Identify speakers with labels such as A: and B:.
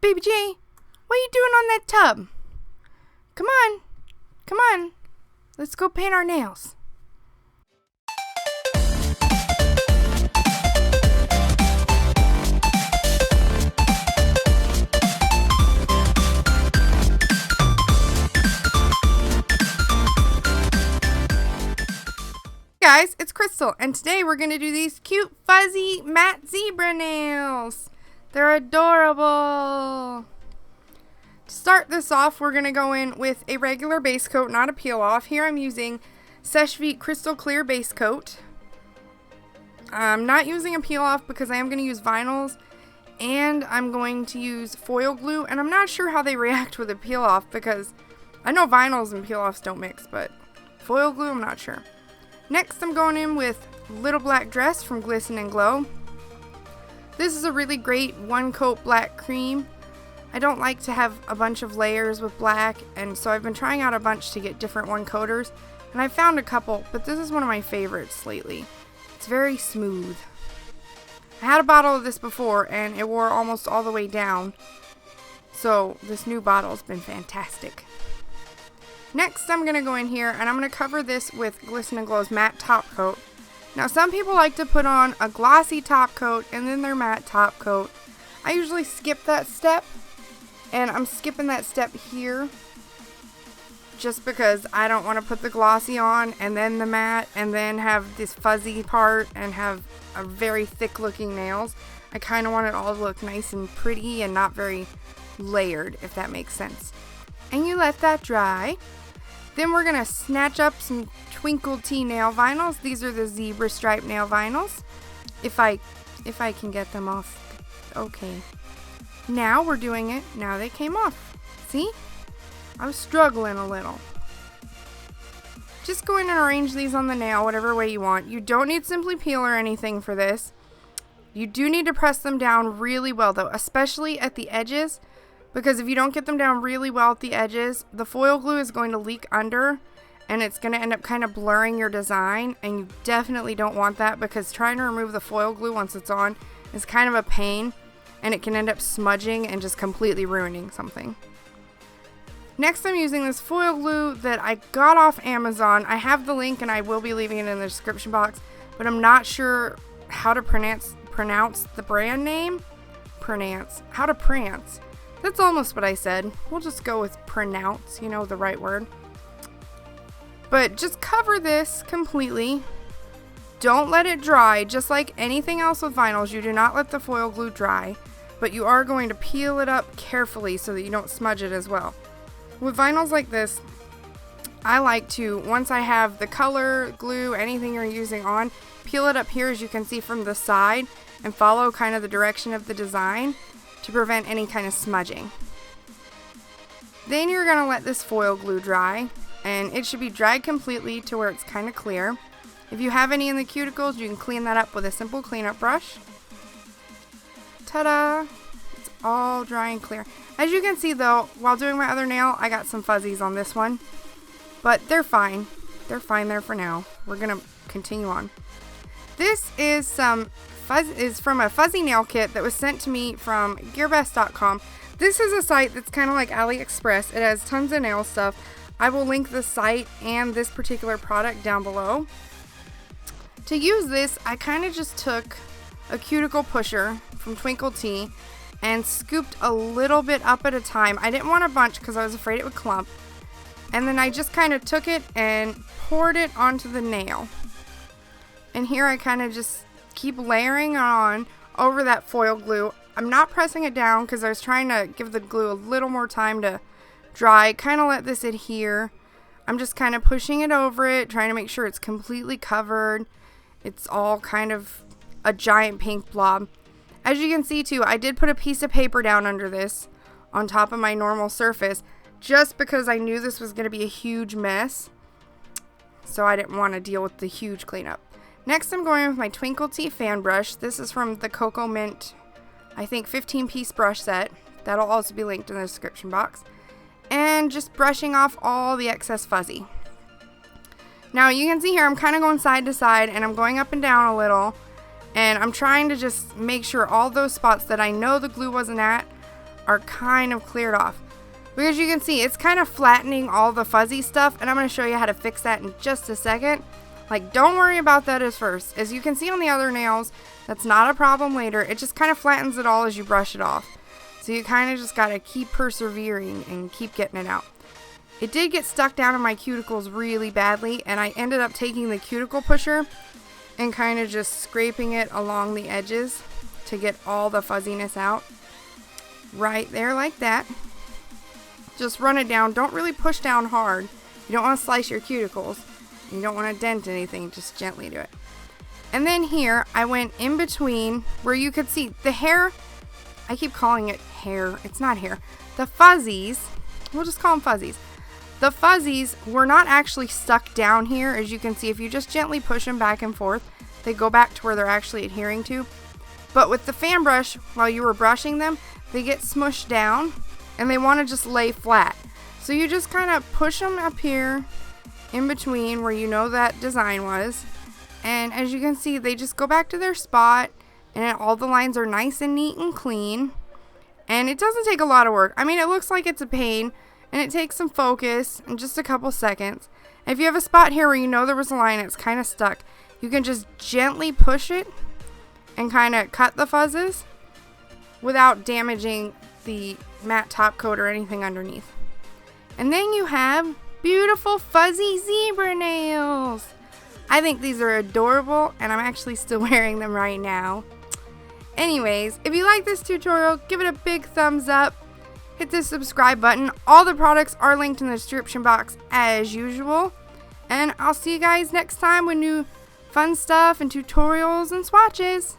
A: Baby J, what are you doing on that tub? Come on. Come on. Let's go paint our nails. Guys, it's Crystal, and today we're going to do these cute, fuzzy, matte zebra nails. They're adorable. To start this off, we're going to go in with a regular base coat, not a peel off. Here I'm using Seche Vite Crystal Clear Base Coat. I'm not using a peel off because I am going to use vinyls, and I'm going to use foil glue, and I'm not sure how they react with a peel off because I know vinyls and peel offs don't mix, but foil glue, I'm not sure. Next, I'm going in with Little Black Dress from Glisten and Glow. This is a really great one coat black cream. I don't like to have a bunch of layers with black, and so I've been trying out a bunch to get different one coaters, and I found a couple, but this is one of my favorites lately. It's very smooth. I had a bottle of this before, and it wore almost all the way down, so this new bottle has been fantastic. Next, I'm going to go in here and I'm going to cover this with Glisten and Glow's matte top coat. Now, some people like to put on a glossy top coat and then their matte top coat. I usually skip that step, and I'm skipping that step here just because I don't want to put the glossy on and then the matte and then have this fuzzy part and have a very thick looking nails. I kind of want it all to look nice and pretty and not very layered, if that makes sense. And you let that dry. Then we're going to snatch up some Twinkle Tea nail vinyls. These are the zebra stripe nail vinyls. If I can get them off. Okay. Now we're doing it. Now they came off. See? I was struggling a little. Just go in and arrange these on the nail whatever way you want. You don't need Simply Peel or anything for this. You do need to press them down really well though, especially at the edges. Because if you don't get them down really well at the edges, the foil glue is going to leak under and it's going to end up kind of blurring your design, and you definitely don't want that because trying to remove the foil glue once it's on is kind of a pain, and it can end up smudging and just completely ruining something. Next, I'm using this foil glue that I got off Amazon. I have the link and I will be leaving it in the description box, but I'm not sure how to pronounce the brand name. How to prance. That's almost what I said. We'll just go with pronounce, you know, the right word. But just cover this completely. Don't let it dry. Just like anything else with vinyls, you do not let the foil glue dry, but you are going to peel it up carefully so that you don't smudge it as well. With vinyls like this, I like to, once I have the color, glue, anything you're using on, peel it up here as you can see from the side and follow kind of the direction of the design to prevent any kind of smudging. Then you're going to let this foil glue dry, and it should be dried completely to where it's kind of clear. If you have any in the cuticles, you can clean that up with a simple cleanup brush. Ta-da! It's all dry and clear. As you can see though, while doing my other nail, I got some fuzzies on this one, but they're fine. They're fine there for now. We're going to continue on. This is from a fuzzy nail kit that was sent to me from gearbest.com. This is a site that's kind of like AlieExpress. It has tons of nail stuff. I will link the site and this particular product down below. To use this, I kind of just took a cuticle pusher from Twinkle Tea and scooped a little bit up at a time. I didn't want a bunch because I was afraid it would clump. And then I just kind of took it and poured it onto the nail. And here I kind of just keep layering on over that foil glue. I'm not pressing it down because I was trying to give the glue a little more time to dry. Kind of let this adhere. I'm just kind of pushing it over it, trying to make sure it's completely covered. It's all kind of a giant pink blob. As you can see too, I did put a piece of paper down under this on top of my normal surface just because I knew this was going to be a huge mess. So I didn't want to deal with the huge cleanup. Next, I'm going with my Twinkle Tea fan brush. This is from the Cocoa Mint, I think 15-piece brush set. That'll also be linked in the description box. And just brushing off all the excess fuzzy. Now you can see here I'm kind of going side to side and I'm going up and down a little. And I'm trying to just make sure all those spots that I know the glue wasn't at are kind of cleared off. Because you can see it's kind of flattening all the fuzzy stuff, and I'm going to show you how to fix that in just a second. Like, don't worry about that as first. As you can see on the other nails, that's not a problem later. It just kind of flattens it all as you brush it off. So you kind of just got to keep persevering and keep getting it out. It did get stuck down in my cuticles really badly, and I ended up taking the cuticle pusher and kind of just scraping it along the edges to get all the fuzziness out. Right there, like that. Just run it down. Don't really push down hard. You don't want to slice your cuticles. You don't want to dent anything. Just gently do it. And then here, I went in between where you could see the hair. I keep calling it hair. It's not hair. The fuzzies. We'll just call them fuzzies. The fuzzies were not actually stuck down here. As you can see, if you just gently push them back and forth, they go back to where they're actually adhering to. But with the fan brush, while you were brushing them, they get smushed down and they want to just lay flat. So you just kind of push them up here in between where you know that design was. And as you can see, they just go back to their spot, and all the lines are nice and neat and clean. And it doesn't take a lot of work. I mean, it looks like it's a pain, and it takes some focus and just a couple seconds. And if you have a spot here where you know there was a line that's kind of stuck, you can just gently push it and kind of cut the fuzzes without damaging the matte top coat or anything underneath. And then you have beautiful fuzzy zebra nails. I think these are adorable, and I'm actually still wearing them right now. Anyways, if you like this tutorial, give it a big thumbs up. Hit the subscribe button. All the products are linked in the description box as usual. And I'll see you guys next time with new fun stuff and tutorials and swatches.